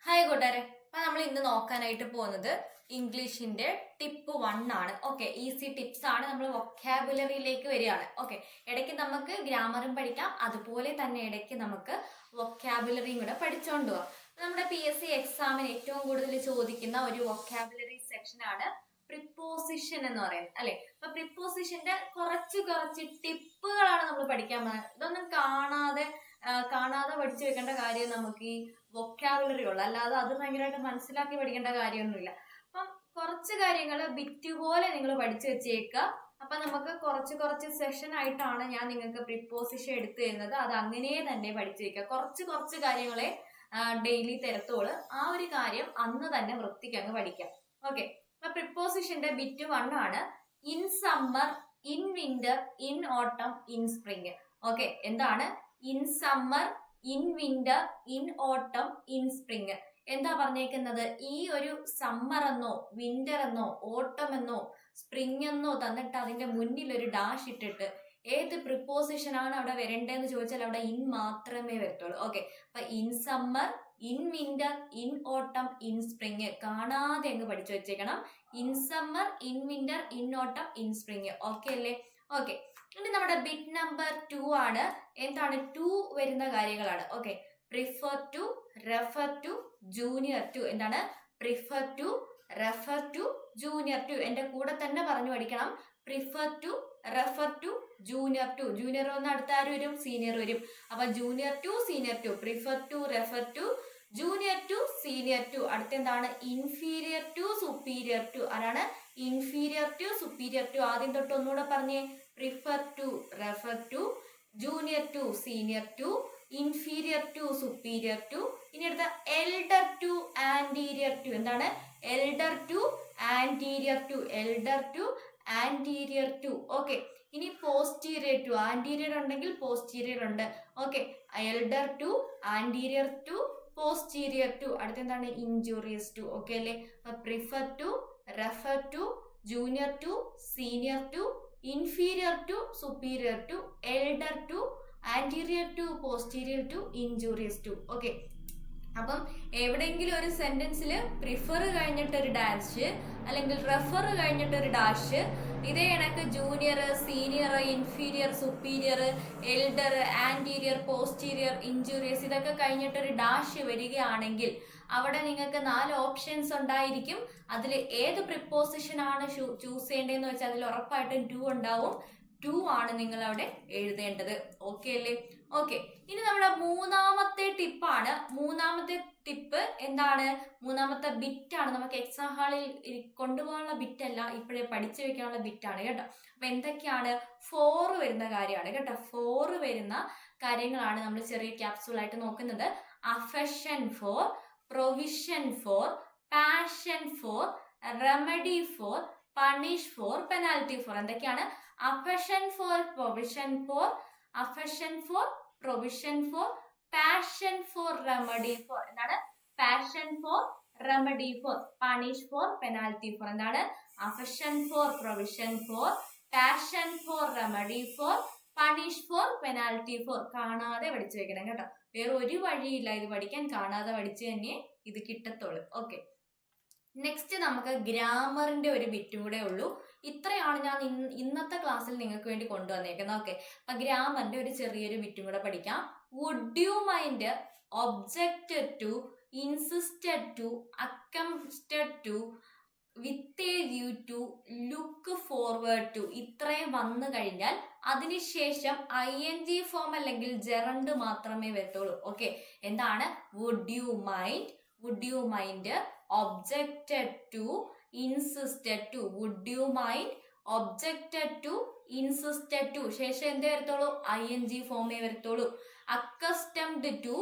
Hi കൂട്ടുകാരെ, അപ്പൊ നമ്മൾ ഇന്ന് നോക്കാനായിട്ട് പോകുന്നത് ഇംഗ്ലീഷിന്റെ ടിപ്പ് 1 ആണ്. ഓക്കെ, ഈസി ടിപ്സ് ആണ്. നമ്മൾ വൊക്കാബുലറിയിലേക്ക് വരികയാണ്. ഓക്കെ, ഇടയ്ക്ക് നമുക്ക് ഗ്രാമറും പഠിക്കാം, അതുപോലെ തന്നെ ഇടയ്ക്ക് നമുക്ക് വൊക്കാബുലറിയും കൂടെ പഠിച്ചുകൊണ്ട് പോവാം. നമ്മുടെ PSC എക്സാമിന് ഏറ്റവും കൂടുതൽ ചോദിക്കുന്ന ഒരു വൊക്കാബുലറി സെക്ഷൻ ആണ് പ്രിപ്പോസിഷൻ എന്ന് പറയുന്നത്, അല്ലെ? അപ്പൊ പ്രിപ്പോസിഷന്റെ കുറച്ച് ടിപ്പുകളാണ് നമ്മൾ പഠിക്കാൻ പോകുന്നത്. ഇതൊന്നും കാണാതെ പഠിച്ചു വെക്കേണ്ട കാര്യം നമുക്ക് ഈ വൊക്കാബുലറി ഉള്ളു, അല്ലാതെ അത് ഭയങ്കരമായിട്ട് മനസ്സിലാക്കി പഠിക്കേണ്ട കാര്യമൊന്നുമില്ല. അപ്പം കുറച്ച് കാര്യങ്ങൾ ബിറ്റ് പോലെ നിങ്ങൾ പഠിച്ചു വെച്ചേക്കുക. അപ്പൊ നമുക്ക് കുറച്ച് സെഷൻ ആയിട്ടാണ് ഞാൻ നിങ്ങൾക്ക് പ്രിപ്പോസിഷൻ എടുത്തു തരുന്നത്. അത് അങ്ങനെ തന്നെ പഠിച്ചു വെക്കുക. കുറച്ച് കാര്യങ്ങളെ ഡെയിലി തരത്തോള്. ആ ഒരു കാര്യം അന്ന് തന്നെ വൃത്തിക്ക് അങ്ങ് പഠിക്കാം. ഓക്കെ, അപ്പൊ പ്രിപ്പോസിഷന്റെ ബിറ്റ് 1 ആണ് in summer, in winter, in ഓട്ടം, ഇൻ സ്പ്രിങ്. ഓക്കെ, എന്താണ് in summer, in winter, in ഓട്ടം, ഇൻ സ്പ്രിങ്? എന്താ പറഞ്ഞേക്കുന്നത്? ഈ ഒരു സമ്മർ എന്നോ വിന്റർ എന്നോ ഓട്ടം എന്നോ സ്പ്രിങ് എന്നോ തന്നിട്ട് അതിന്റെ മുന്നിൽ ഒരു ഡാഷ് ഇട്ടിട്ട് ഏത് പ്രിപ്പോസിഷൻ ആണ് അവിടെ വരേണ്ടതെന്ന് ചോദിച്ചാൽ അവിടെ ഇൻ മാത്രമേ വരത്തുള്ളൂ. ഓക്കെ, അപ്പൊ in summer, in winter, in ഓട്ടം, ഇൻ സ്പ്രിങ് കാണാതെ അങ്ങ് പഠിച്ചു വെച്ചേക്കണം. In summer, in winter, in ഓട്ടം, ഇൻ സ്പ്രിങ്. ഓക്കെ അല്ലേ? ഓക്കെ, ഇനി നമ്മുടെ ബിറ്റ് നമ്പർ 2 ആണ്. എന്താണ് 2 വരുന്ന കാര്യങ്ങളാണ്. Okay, prefer to, refer to, junior to. എന്താണ് prefer to, refer to, junior to? എന്റെ കൂടെ തന്നെ പറഞ്ഞു പഠിക്കണം. Prefer to, refer to, junior to. Junior വന്ന് അടുത്ത ആര് വരും? സീനിയർ വരും. അപ്പൊ junior to, senior to, prefer to, refer to, junior to, senior to. അടുത്ത എന്താണ്? Inferior to, superior to. ആരാണ്? Inferior to, superior to. ആദ്യം തൊട്ട് ഒന്നുകൂടെ പറഞ്ഞേ. Prefer to, refer to, junior to, senior to, inferior to, superior to. ഇനി അടുത്ത elder to, anterior to. എന്താണ്? Elder to, anterior to, elder to, anterior to. Okay, ഇനി posterior to. Anterior ഉണ്ടെങ്കിൽ posterior ഉണ്ട്. Okay, elder to, anterior to, posterior to. അടുത്ത എന്താണ്? Injurious to. Okay അല്ലേ? Prefer to, refer to, junior to, senior to, inferior to, superior to, elder to, anterior to, posterior to, injurious to. Okay, അപ്പം എവിടെയെങ്കിലും ഒരു സെന്റൻസിൽ prefer കഴിഞ്ഞിട്ട് ഒരു dash അല്ലെങ്കിൽ refer കഴിഞ്ഞിട്ട് ഒരു ഡാഷ്, ഇതേ കണക്ക് junior, senior, inferior, superior, elder, anterior, posterior, injurious ഇതൊക്കെ കഴിഞ്ഞിട്ടൊരു ഡാഷ് വരികയാണെങ്കിൽ അവിടെ നിങ്ങൾക്ക് 4 ഓപ്ഷൻസ് ഉണ്ടായിരിക്കും. അതിൽ ഏത് പ്രിപ്പോസിഷൻ ആണ് ചൂസ് ചെയ്യേണ്ടതെന്ന് വെച്ചാൽ അതിൽ ഉറപ്പായിട്ടും 2 ഉണ്ടാവും. 2 ആണ് നിങ്ങൾ അവിടെ എഴുതേണ്ടത്. ഓക്കെ അല്ലേ? ഓക്കെ, ഇനി നമ്മുടെ മൂന്നാമത്തെ ടിപ്പാണ്. മൂന്നാമത്തെ ടിപ്പ് എന്താണ്? മൂന്നാമത്തെ ബിറ്റാണ്. നമുക്ക് എക്സാം ഹാളിൽ കൊണ്ടുപോകാനുള്ള ബിറ്റല്ല, ഇപ്പോഴേ പഠിച്ചു വെക്കാനുള്ള ബിറ്റാണ് കേട്ടോ. അപ്പൊ എന്തൊക്കെയാണ്? 4 വരുന്ന കാര്യമാണ് കേട്ടോ. 4 വരുന്ന കാര്യങ്ങളാണ് നമ്മൾ ചെറിയ ക്യാപ്സ്യൂൾ ആയിട്ട് നോക്കുന്നത്. Affection for, provision for, passion for, remedy for, punish for, penalty for. എന്തൊക്കെയാണ്? Affection for, provision for, affection for, provision for, passion for, remedy for. എന്താണ്? Passion for, remedy for, punish for, penalty for. എന്താണ്? Affection for, provision for, passion for, remedy for, punish for, penalty for. കാണാതെ പഠിച്ചു വെക്കണം കേട്ടോ. വേറെ ഒരു വഴിയില്ല ഇത് പഠിക്കാൻ. കാണാതെ പഠിച്ചു തന്നെ ഇത് കിട്ടത്തുള്ളൂ. ഓക്കെ, നെക്സ്റ്റ് നമുക്ക് ഗ്രാമറിന്റെ ഒരു ബിറ്റും കൂടെ ഉള്ളൂ. ഇത്രയാണ് ഞാൻ ഇന്നത്തെ ക്ലാസ്സിൽ നിങ്ങൾക്ക് വേണ്ടി കൊണ്ടുവന്നേക്കുന്നത്. ഓക്കെ, അപ്പൊ ഗ്രാമറിന്റെ ഒരു ചെറിയൊരു ബിറ്റും കൂടെ പഠിക്കാം. Would you mind, objected to, insisted to, അക്കംപ്റ്റഡ് to, with a view to, look forward to. ഇത്രയും വന്നു കഴിഞ്ഞാൽ അതിനുശേഷം ING ഫോം അല്ലെങ്കിൽ ജെറണ്ട് മാത്രമേ വരത്തുള്ളൂ. ഓക്കെ, എന്താണ്? Would you mind, would you mind, objected to, insisted to. Would you mind, objected to, insisted to. ശേഷം എന്തേ വരത്തുള്ളൂ? ING ഫോമേ വരത്തുള്ളൂ. Accustomed to,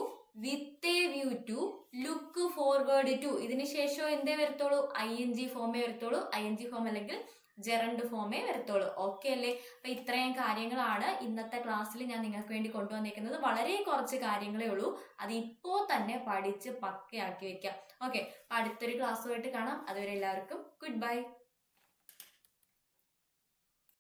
with a view to, look forward to. ഇതിന് ശേഷം എന്തേ വരത്തുള്ളൂ? ING ഫോമേ വരത്തുള്ളൂ. ING ഫോം അല്ലെങ്കിൽ ജെറണ്ട് ഫോമേ വരത്തുള്ളൂ. ഓക്കെ അല്ലേ? അപ്പൊ ഇത്രയും കാര്യങ്ങളാണ് ഇന്നത്തെ ക്ലാസ്സിൽ ഞാൻ നിങ്ങൾക്ക് വേണ്ടി കൊണ്ടുവന്നിരിക്കുന്നത്. വളരെ കുറച്ച് കാര്യങ്ങളേ ഉള്ളൂ. അത് ഇപ്പോൾ തന്നെ പഠിച്ച് പക്കയാക്കി വെക്കാം. ഓക്കെ, അപ്പൊ അടുത്തൊരു ക്ലാസ്സുമായിട്ട് കാണാം. അതുവരെ എല്ലാവർക്കും ഗുഡ് ബൈ.